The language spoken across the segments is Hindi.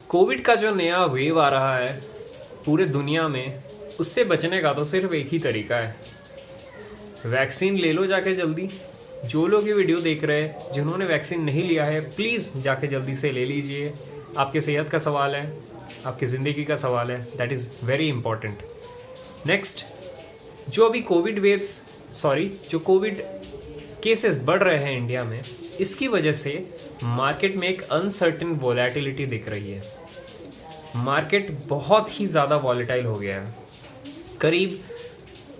कोविड का जो नया वेव आ रहा है पूरे दुनिया में, उससे बचने का तो सिर्फ एक ही तरीका है, वैक्सीन ले लो जाके जल्दी। जो लोग ये वीडियो देख रहे हैं जिन्होंने वैक्सीन नहीं लिया है, प्लीज़ जाके जल्दी से ले लीजिए। आपके सेहत का सवाल है, आपकी ज़िंदगी का सवाल है, that is very important. Next, जो अभी जो कोविड केसेस बढ़ रहे हैं इंडिया में, इसकी वजह से मार्केट में एक अनसर्टेन वोलेटिलिटी दिख रही है। मार्केट बहुत ही ज़्यादा वॉलेटाइल हो गया है। करीब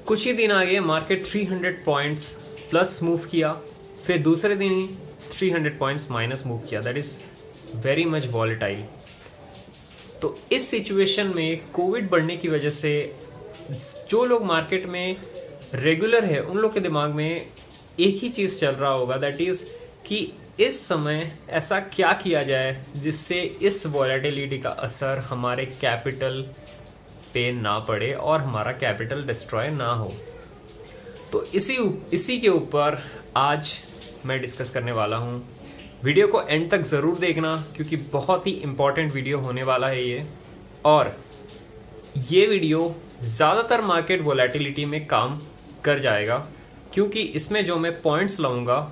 कुछ ही दिन आगे मार्केट 300 पॉइंट्स प्लस मूव किया, फिर दूसरे दिन ही 300 पॉइंट्स माइनस मूव किया। That is very much volatile. तो इस सिचुएशन में कोविड बढ़ने की वजह से जो लोग मार्केट में रेगुलर है, उन लोग के दिमाग में एक ही चीज़ चल रहा होगा, दैट इज़ कि इस समय ऐसा क्या किया जाए जिससे इस वॉलेटिलिटी का असर हमारे कैपिटल पे ना पड़े और हमारा कैपिटल डिस्ट्रॉय ना हो। तो इसी के ऊपर आज मैं डिस्कस करने वाला हूँ। वीडियो को एंड तक ज़रूर देखना क्योंकि बहुत ही इम्पॉर्टेंट वीडियो होने वाला है ये। और ये वीडियो ज़्यादातर मार्केट वोलेटिलिटी में काम कर जाएगा क्योंकि इसमें जो मैं पॉइंट्स लाऊंगा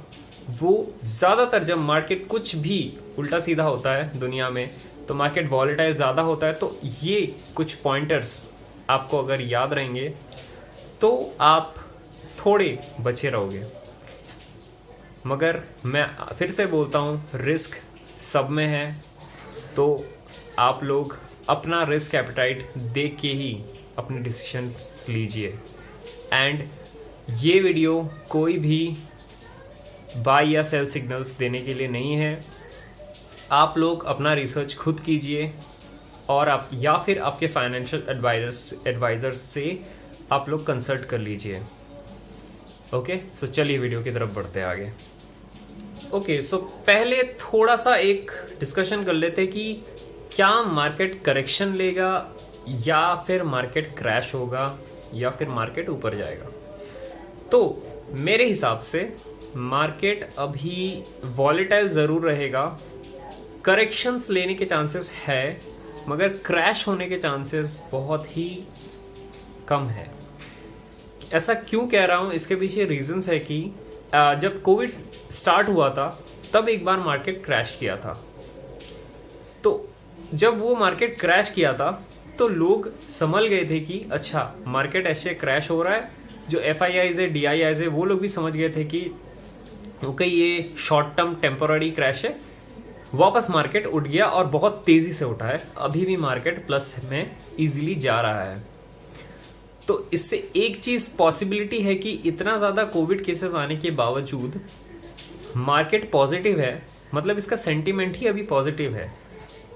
वो ज़्यादातर जब मार्केट कुछ भी उल्टा सीधा होता है दुनिया में, तो मार्केट वॉलेटाइल ज़्यादा होता है। तो ये कुछ पॉइंटर्स आपको अगर याद रहेंगे तो आप थोड़े बचे रहोगे। मगर मैं फिर से बोलता हूँ, रिस्क सब में है, तो आप लोग अपना रिस्क एपेटाइट देख के ही अपने डिसीजन लीजिए। एंड ये वीडियो कोई भी बाय या सेल सिग्नल्स देने के लिए नहीं है। आप लोग अपना रिसर्च खुद कीजिए और आप या फिर आपके फाइनेंशियल एडवाइजर्स से आप लोग कंसल्ट कर लीजिए। ओके, सो चलिए वीडियो की तरफ बढ़ते हैं आगे। ओके, सो पहले थोड़ा सा एक डिस्कशन कर लेते हैं कि क्या मार्केट करेक्शन लेगा या फिर मार्केट क्रैश होगा या फिर मार्केट ऊपर जाएगा। तो मेरे हिसाब से मार्केट अभी वॉलेटाइल ज़रूर रहेगा, करेक्शंस लेने के चांसेस है, मगर क्रैश होने के चांसेस बहुत ही कम है। ऐसा क्यों कह रहा हूँ, इसके पीछे रीजंस है कि जब कोविड स्टार्ट हुआ था तब एक बार मार्केट क्रैश किया था। तो जब वो मार्केट क्रैश किया था तो लोग समझ गए थे कि अच्छा मार्केट ऐसे क्रैश हो रहा है। जो FIIs है, DIIs है, वो लोग भी समझ गए थे कि ओके ये शॉर्ट टर्म टेम्पोररी क्रैश है। वापस मार्केट उठ गया और बहुत तेजी से उठा है। अभी भी मार्केट प्लस में इजीली जा रहा है। तो इससे एक चीज पॉसिबिलिटी है कि इतना ज्यादा कोविड केसेस आने के बावजूद मार्केट पॉजिटिव है, मतलब इसका सेंटीमेंट ही अभी पॉजिटिव है।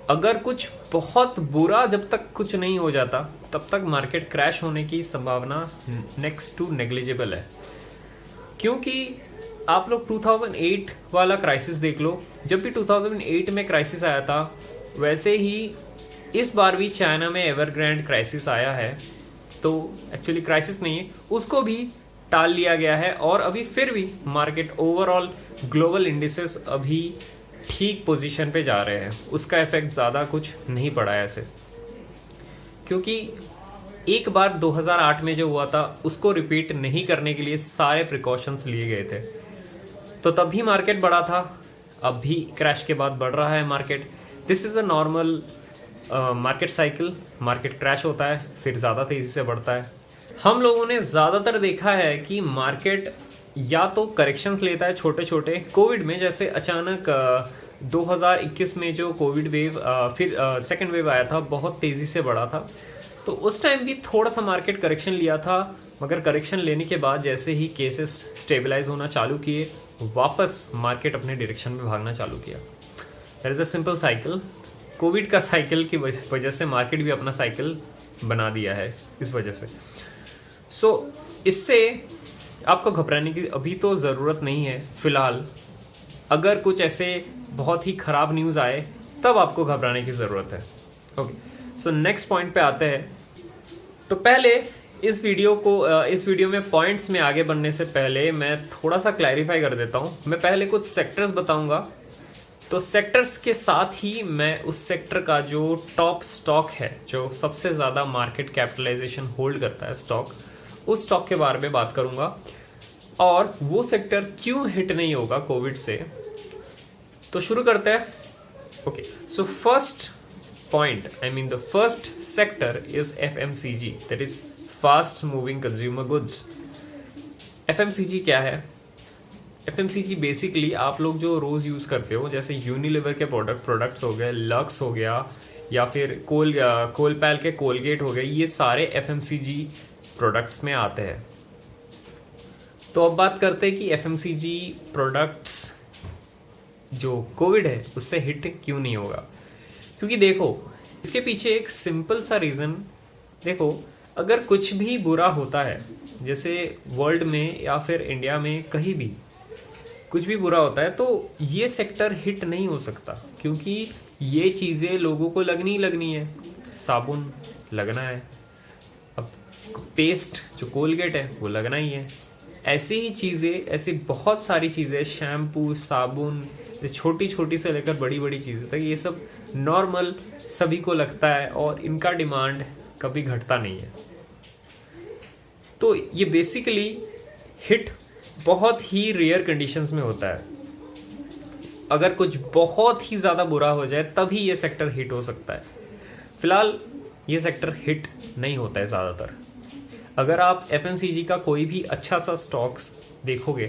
अगर कुछ बहुत बुरा जब तक कुछ नहीं हो जाता तब तक मार्केट क्रैश होने की संभावना नेक्स्ट टू नेग्लिजिबल है। क्योंकि आप लोग 2008 वाला क्राइसिस देख लो। जब भी 2008 में क्राइसिस आया था, वैसे ही इस बार भी चाइना में एवरग्रांड क्राइसिस आया है। तो एक्चुअली क्राइसिस नहीं है, उसको भी टाल लिया गया है और अभी फिर भी मार्केट ओवरऑल ग्लोबल इंडिसेस अभी ठीक पोजीशन पे जा रहे हैं। उसका इफेक्ट ज़्यादा कुछ नहीं पड़ा है ऐसे, क्योंकि एक बार 2008 में जो हुआ था उसको रिपीट नहीं करने के लिए सारे प्रिकॉशंस लिए गए थे। तो तब भी मार्केट बढ़ा था, अब भी क्रैश के बाद बढ़ रहा है market. This is a normal market cycle. Market crash होता है, फिर ज़्यादा तेज़ी से बढ़ता है। हम लोगों ने ज़्यादातर देखा है कि मार्केट या तो करेक्शंस लेता है छोटे छोटे। कोविड में जैसे अचानक 2021 में जो कोविड वेव फिर सेकेंड वेव आया था, बहुत तेज़ी से बढ़ा था। तो उस टाइम भी थोड़ा सा मार्केट करेक्शन लिया था, मगर करेक्शन लेने के बाद जैसे ही केसेस स्टेबलाइज होना चालू किए, वापस मार्केट अपने डायरेक्शन में भागना चालू किया। That is a simple cycle. Covid का साइकिल की वजह से मार्केट भी अपना साइकिल बना दिया है इस वजह से। सो इससे आपको घबराने की अभी तो ज़रूरत नहीं है फिलहाल। अगर कुछ ऐसे बहुत ही ख़राब न्यूज़ आए तब आपको घबराने की ज़रूरत है। ओके, सो नेक्स्ट पॉइंट पे आते हैं। तो पहले इस वीडियो में पॉइंट्स में आगे बढ़ने से पहले मैं थोड़ा सा क्लैरिफाई कर देता हूँ। मैं पहले कुछ सेक्टर्स बताऊंगा तो सेक्टर्स के साथ ही मैं उस सेक्टर का जो टॉप स्टॉक है, जो सबसे ज़्यादा मार्केट कैपिटलाइजेशन होल्ड करता है स्टॉक, उस स्टॉक के बारे में बात करूंगा और वो सेक्टर क्यों हिट नहीं होगा कोविड से। तो शुरू करते हैं। Okay, so first point, I mean the first sector is FMCG, that is fast moving consumer goods. FMCG क्या है? एफएमसीजी बेसिकली आप लोग जो रोज यूज करते हो, जैसे यूनिलीवर के प्रोडक्ट्स हो गए, लक्स हो गया, या फिर कोलपैल के कोलगेट हो गए, ये सारे एफएमसीजी प्रोडक्ट्स में आते हैं। तो अब बात करते हैं कि एफएमसीजी प्रोडक्ट्स जो कोविड है उससे हिट क्यों नहीं होगा। क्योंकि देखो, इसके पीछे एक सिंपल सा रीजन, देखो अगर कुछ भी बुरा होता है, जैसे वर्ल्ड में या फिर इंडिया में कहीं भी कुछ भी बुरा होता है, तो ये सेक्टर हिट नहीं हो सकता, क्योंकि ये चीज़ें लोगों को लगनी ही लगनी है। साबुन लगना है, अब पेस्ट जो कोलगेट है वो लगना ही है। ऐसी ही चीज़ें, ऐसी बहुत सारी चीज़ें, शैम्पू, साबुन, छोटी छोटी से लेकर बड़ी बड़ी चीज़ें तक, ये सब नॉर्मल सभी को लगता है और इनका डिमांड कभी घटता नहीं है। तो ये बेसिकली हिट बहुत ही रेयर कंडीशंस में होता है। अगर कुछ बहुत ही ज़्यादा बुरा हो जाए तभी ये सेक्टर हिट हो सकता है। फिलहाल ये सेक्टर हिट नहीं होता है ज़्यादातर। अगर आप एफएमसीजी का कोई भी अच्छा सा स्टॉक्स देखोगे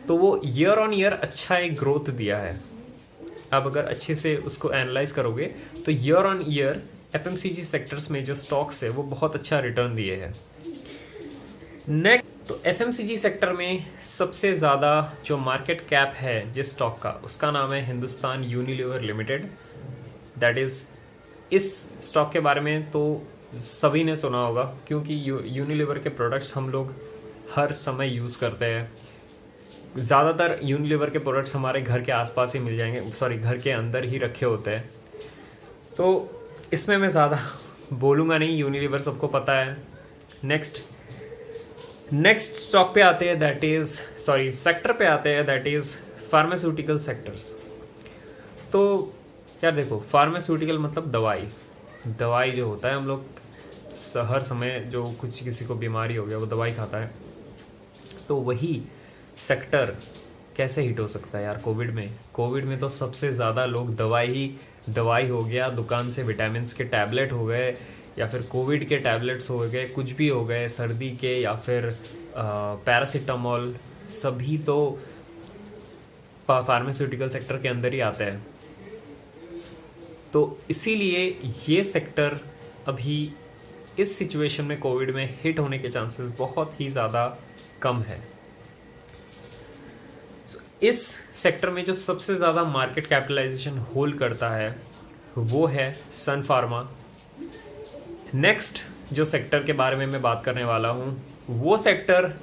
तो वो ईयर ऑन ईयर अच्छा एक ग्रोथ दिया है। आप अगर अच्छे से उसको एनालाइज करोगे तो year on year FMCG sectors में जो स्टॉक्स है वो बहुत अच्छा रिटर्न दिए हैं। नेक्स्ट, तो एफएमसीजी सेक्टर में सबसे ज़्यादा जो मार्केट कैप है जिस स्टॉक का, उसका नाम है Hindustan Unilever limited. That is, इस स्टॉक के बारे में तो सभी ने सुना होगा, क्योंकि यूनिलीवर के प्रोडक्ट्स हम लोग हर समय यूज़ करते हैं। ज़्यादातर यूनिलीवर के प्रोडक्ट्स हमारे घर के आसपास ही मिल जाएंगे, सॉरी घर के अंदर ही रखे होते हैं, तो इसमें मैं ज़्यादा बोलूँगा नहीं, यूनिलीवर सबको पता है। नेक्स्ट स्टॉक पे आते हैं, दैट इज़, सॉरी सेक्टर पे आते हैं, दैट इज़ फार्मास्यूटिकल सेक्टर्स। तो यार देखो, फार्मास्यूटिकल मतलब दवाई जो होता है, हम लोग हर समय जो कुछ किसी को बीमारी हो गया वो दवाई खाता है, तो वही सेक्टर कैसे हिट हो सकता है यार कोविड में तो सबसे ज़्यादा लोग दवाई हो गया, दुकान से विटामिन के टैबलेट हो गए, या फिर कोविड के टैबलेट्स हो गए, कुछ भी हो गए, सर्दी के, या फिर पैरासीटामोल, सभी तो फार्मास्यूटिकल सेक्टर के अंदर ही आते हैं। तो इसीलिए ये सेक्टर अभी इस सिचुएशन में कोविड में हिट होने के चांसेस बहुत ही ज़्यादा कम है। इस सेक्टर में जो सबसे ज़्यादा मार्केट कैपिटलाइजेशन होल्ड करता है वो है सन फार्मा। नेक्स्ट जो सेक्टर के बारे में मैं बात करने वाला हूँ, वो सेक्टर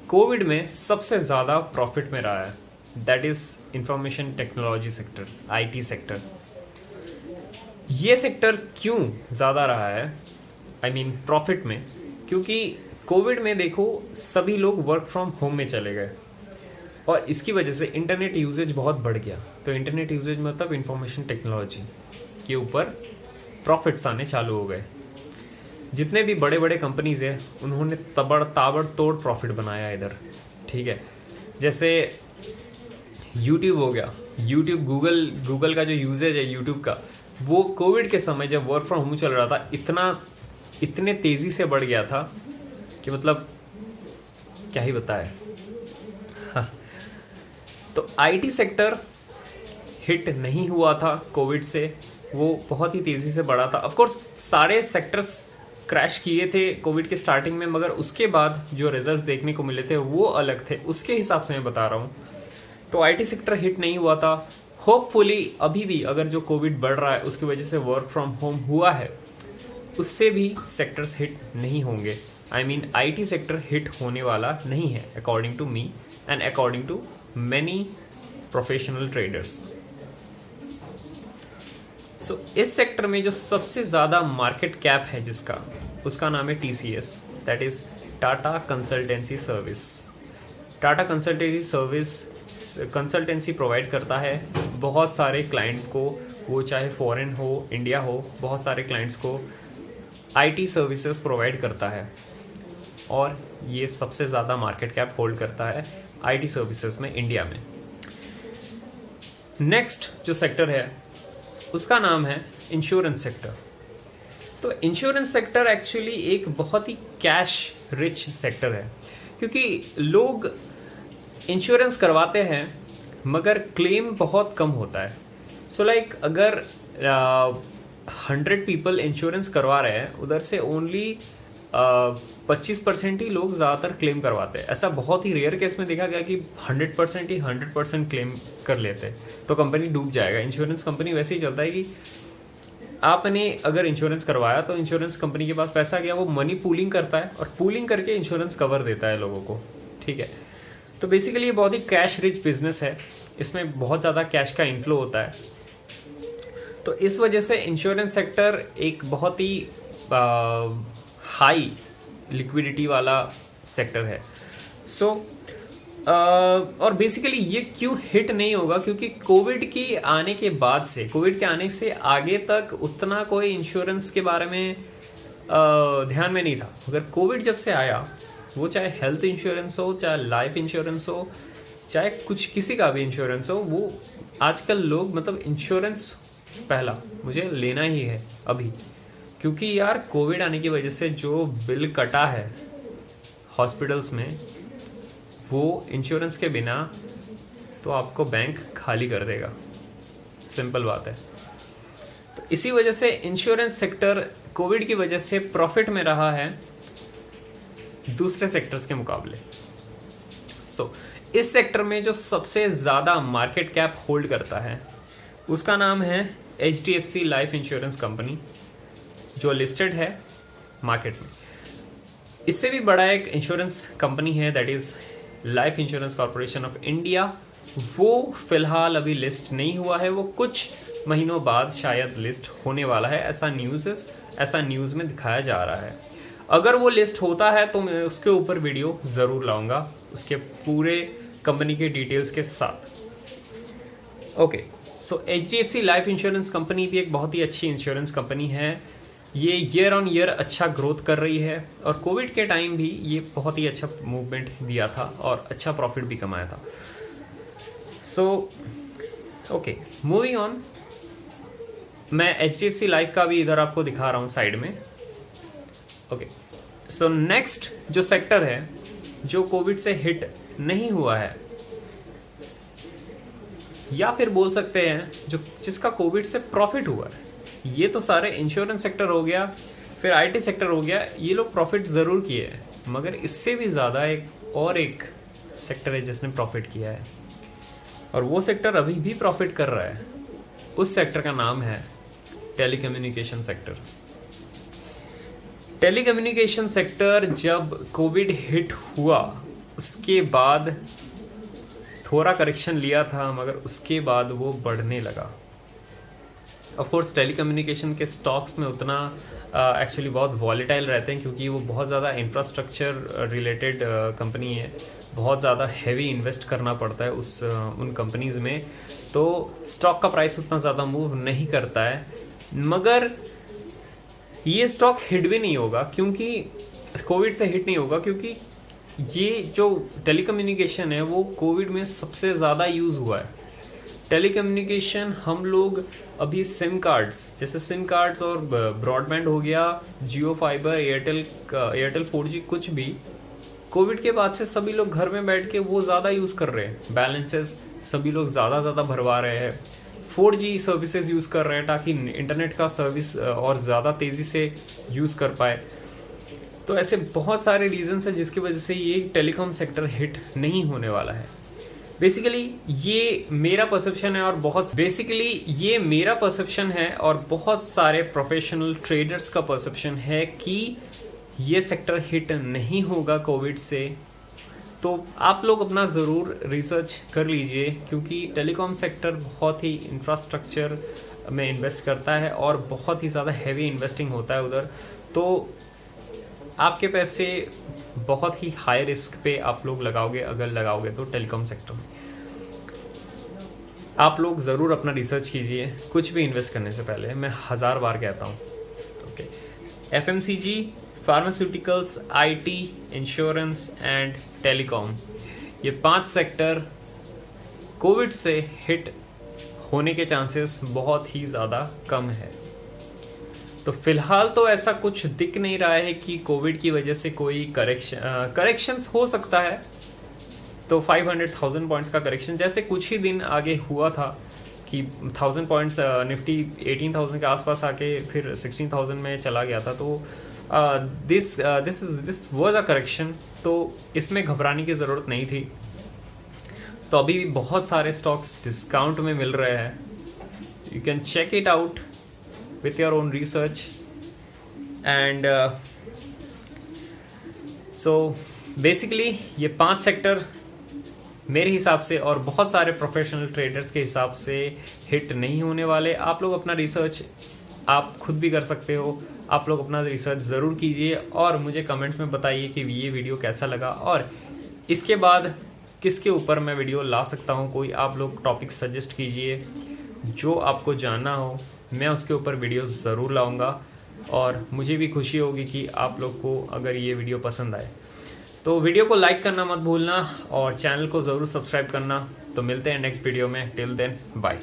कोविड में सबसे ज़्यादा प्रॉफिट में रहा है, that is information technology sector, IT sector. ये सेक्टर क्यों ज़्यादा रहा है, आई मीन प्रॉफिट में? क्योंकि कोविड में देखो सभी लोग वर्क फ्रॉम होम में चले गए और इसकी वजह से इंटरनेट यूजेज बहुत बढ़ गया। तो इंटरनेट यूजेज मतलब इंफॉर्मेशन टेक्नोलॉजी के ऊपर प्रॉफिट्स आने चालू हो गए। जितने भी बड़े बड़े कंपनीज हैं उन्होंने ताबड़तोड़ प्रॉफिट बनाया इधर, ठीक है। जैसे यूट्यूब हो गया, यूट्यूब, गूगल का जो यूजेज है यूट्यूब का, वो कोविड के समय जब वर्क फ्रॉम होम चल रहा था इतने तेज़ी से बढ़ गया था कि मतलब क्या ही बताए। हाँ। तो आईटी सेक्टर हिट नहीं हुआ था कोविड से, वो बहुत ही तेज़ी से बढ़ा था। ऑफ कोर्स सारे सेक्टर्स क्रैश किए थे कोविड के स्टार्टिंग में, मगर उसके बाद जो रिजल्ट देखने को मिले थे वो अलग थे, उसके हिसाब से मैं बता रहा हूँ। तो आईटी सेक्टर हिट नहीं हुआ था। होपफुली अभी भी अगर जो कोविड बढ़ रहा है उसकी वजह से वर्क फ्रॉम होम हुआ है, उससे भी सेक्टर्स हिट नहीं होंगे। I mean IT sector hit होने वाला नहीं है according to me and according to many professional traders. So इस सेक्टर में जो सबसे ज़्यादा मार्केट कैप है जिसका, उसका नाम है TCS, that is Tata consultancy service. Tata consultancy service consultancy provide करता है बहुत सारे क्लाइंट्स को, वो चाहे फॉरेन हो, इंडिया हो, बहुत सारे क्लाइंट्स को आईटी सर्विसेज प्रोवाइड करता है और ये सबसे ज़्यादा मार्केट कैप होल्ड करता है आईटी सर्विसेज में इंडिया में। नेक्स्ट जो सेक्टर है उसका नाम है इंश्योरेंस सेक्टर। तो इंश्योरेंस सेक्टर एक्चुअली एक बहुत ही कैश रिच सेक्टर है, क्योंकि लोग इंश्योरेंस करवाते हैं मगर क्लेम बहुत कम होता है। सो लाइक अगर 100 पीपल इंश्योरेंस करवा रहे हैं, उधर से ओनली 25% ही लोग ज़्यादातर क्लेम करवाते हैं। ऐसा बहुत ही रेयर केस में देखा गया कि 100% ही 100% क्लेम कर लेते हैं, तो कंपनी डूब जाएगा। इंश्योरेंस कंपनी वैसे ही चलता है कि आपने अगर इंश्योरेंस करवाया तो इंश्योरेंस कंपनी के पास पैसा गया, वो मनी पूलिंग करता है और पूलिंग करके इंश्योरेंस कवर देता है लोगों को, ठीक है। तो बेसिकली ये बहुत ही कैश रिच बिजनेस है, इसमें बहुत ज़्यादा कैश का इनफ्लो होता है। तो इस वजह से इंश्योरेंस सेक्टर एक बहुत ही हाई लिक्विडिटी वाला सेक्टर है। सो और बेसिकली ये क्यों हिट नहीं होगा, क्योंकि कोविड के आने के आने से आगे तक उतना कोई इंश्योरेंस के बारे में ध्यान में नहीं था। मगर कोविड जब से आया, वो चाहे हेल्थ इंश्योरेंस हो, चाहे लाइफ इंश्योरेंस हो, चाहे कुछ किसी का भी इंश्योरेंस हो, वो आजकल लोग मतलब इंश्योरेंस पहला मुझे लेना ही है अभी, क्योंकि यार कोविड आने की वजह से जो बिल कटा है हॉस्पिटल्स में, वो इंश्योरेंस के बिना तो आपको बैंक खाली कर देगा, सिंपल बात है। तो इसी वजह से इंश्योरेंस सेक्टर कोविड की वजह से प्रॉफिट में रहा है दूसरे सेक्टर्स के मुकाबले। सो इस सेक्टर में जो सबसे ज़्यादा मार्केट कैप होल्ड करता है उसका नाम है HDFC लाइफ इंश्योरेंस कंपनी, जो लिस्टेड है मार्केट में। इससे भी बड़ा एक इंश्योरेंस कंपनी है, that is life insurance corporation of India. वो फिलहाल अभी लिस्ट नहीं हुआ है, वो कुछ महीनों बाद शायद लिस्ट होने वाला है, ऐसा न्यूज़ में दिखाया जा रहा है। अगर वो लिस्ट होता है तो मैं उसके ऊपर वीडियो ज़रूर लाऊंगा, उसके पूरे कंपनी के डिटेल्स के साथ। ओके, सो HDFC लाइफ इंश्योरेंस कंपनी भी एक बहुत ही अच्छी इंश्योरेंस कंपनी है। ये ईयर ऑन ईयर अच्छा ग्रोथ कर रही है और कोविड के टाइम भी ये बहुत ही अच्छा मूवमेंट दिया था और अच्छा प्रॉफिट भी कमाया था। सो ओके, मूविंग ऑन, मैं HDFC लाइफ का भी इधर आपको दिखा रहा हूँ साइड में। ओके, सो नेक्स्ट जो सेक्टर है जो कोविड से हिट नहीं हुआ है, या फिर बोल सकते हैं जिसका कोविड से प्रॉफिट हुआ है, ये तो सारे इंश्योरेंस सेक्टर हो गया, फिर आईटी सेक्टर हो गया, ये लोग प्रॉफिट ज़रूर किए हैं, मगर इससे भी ज़्यादा एक सेक्टर है जिसने प्रॉफिट किया है और वो सेक्टर अभी भी प्रॉफिट कर रहा है। उस सेक्टर का नाम है टेलीकम्युनिकेशन सेक्टर। टेलीकम्युनिकेशन सेक्टर जब कोविड हिट हुआ उसके बाद थोड़ा करेक्शन लिया था, मगर उसके बाद वो बढ़ने लगा। ऑफ कोर्स टेलीकम्युनिकेशन के स्टॉक्स में उतना एक्चुअली बहुत वॉलेटाइल रहते हैं, क्योंकि वो बहुत ज़्यादा इंफ्रास्ट्रक्चर रिलेटेड कंपनी है, बहुत ज़्यादा हैवी इन्वेस्ट करना पड़ता है उन कंपनीज़ में, तो स्टॉक का प्राइस उतना ज़्यादा मूव नहीं करता है। मगर ये स्टॉक हिट भी नहीं होगा, क्योंकि कोविड से हिट नहीं होगा, क्योंकि ये जो टेलीकम्युनिकेशन है वो कोविड में सबसे ज़्यादा यूज़ हुआ है। टेलीकम्युनिकेशन हम लोग अभी सिम कार्ड्स और ब्रॉडबैंड हो गया, जियो फाइबर, एयरटेल 4G, कुछ भी कोविड के बाद से सभी लोग घर में बैठ के वो ज़्यादा यूज़ कर रहे हैं। बैलेंसेस सभी लोग ज़्यादा भरवा रहे हैं, 4G सर्विसेज यूज़ कर रहे हैं ताकि इंटरनेट का सर्विस और ज़्यादा तेज़ी से यूज़ कर पाए। तो ऐसे बहुत सारे रीजंस हैं जिसकी वजह से ये टेलीकॉम सेक्टर हिट नहीं होने वाला है। बेसिकली ये मेरा परसेप्शन है और बहुत सारे प्रोफेशनल ट्रेडर्स का परसेप्शन है कि ये सेक्टर हिट नहीं होगा कोविड से। तो आप लोग अपना ज़रूर रिसर्च कर लीजिए, क्योंकि टेलीकॉम सेक्टर बहुत ही इंफ्रास्ट्रक्चर में इन्वेस्ट करता है और बहुत ही ज़्यादा हैवी इन्वेस्टिंग होता है उधर। तो आपके पैसे बहुत ही हाई रिस्क पे आप लोग लगाओगे, अगर लगाओगे तो टेलीकॉम सेक्टर में। आप लोग ज़रूर अपना रिसर्च कीजिए कुछ भी इन्वेस्ट करने से पहले, मैं 1000 बार कहता हूँ। Okay, FMCG, pharmaceuticals, IT, insurance and telecom, ये 5 सेक्टर कोविड से हिट होने के चांसेस बहुत ही ज़्यादा कम है। तो फिलहाल तो ऐसा कुछ दिख नहीं रहा है कि कोविड की वजह से कोई करेक्शंस हो सकता है। तो 500,000 पॉइंट्स का करेक्शन जैसे कुछ ही दिन आगे हुआ था कि 1000 पॉइंट्स निफ्टी 18,000 के आसपास आके फिर 16,000 में चला गया था। तो दिस वाज अ करेक्शन, तो इसमें घबराने की ज़रूरत नहीं थी। तो अभी भी बहुत सारे स्टॉक्स डिस्काउंट में मिल रहे हैं, you can check it out with your own research and so basically ये 5 सेक्टर मेरे हिसाब से और बहुत सारे प्रोफेशनल ट्रेडर्स के हिसाब से हिट नहीं होने वाले। आप लोग अपना रिसर्च आप खुद भी कर सकते हो, आप लोग अपना रिसर्च ज़रूर कीजिए और मुझे कमेंट्स में बताइए कि ये वीडियो कैसा लगा और इसके बाद किसके ऊपर मैं वीडियो ला सकता हूँ। कोई आप लोग टॉपिक सजेस्ट कीजिए जो आपको जानना हो, मैं उसके ऊपर वीडियो ज़रूर लाऊंगा और मुझे भी खुशी होगी कि आप लोग को अगर ये वीडियो पसंद आए। तो वीडियो को लाइक करना मत भूलना और चैनल को ज़रूर सब्सक्राइब करना। तो मिलते हैं नेक्स्ट वीडियो में, टिल देन बाय।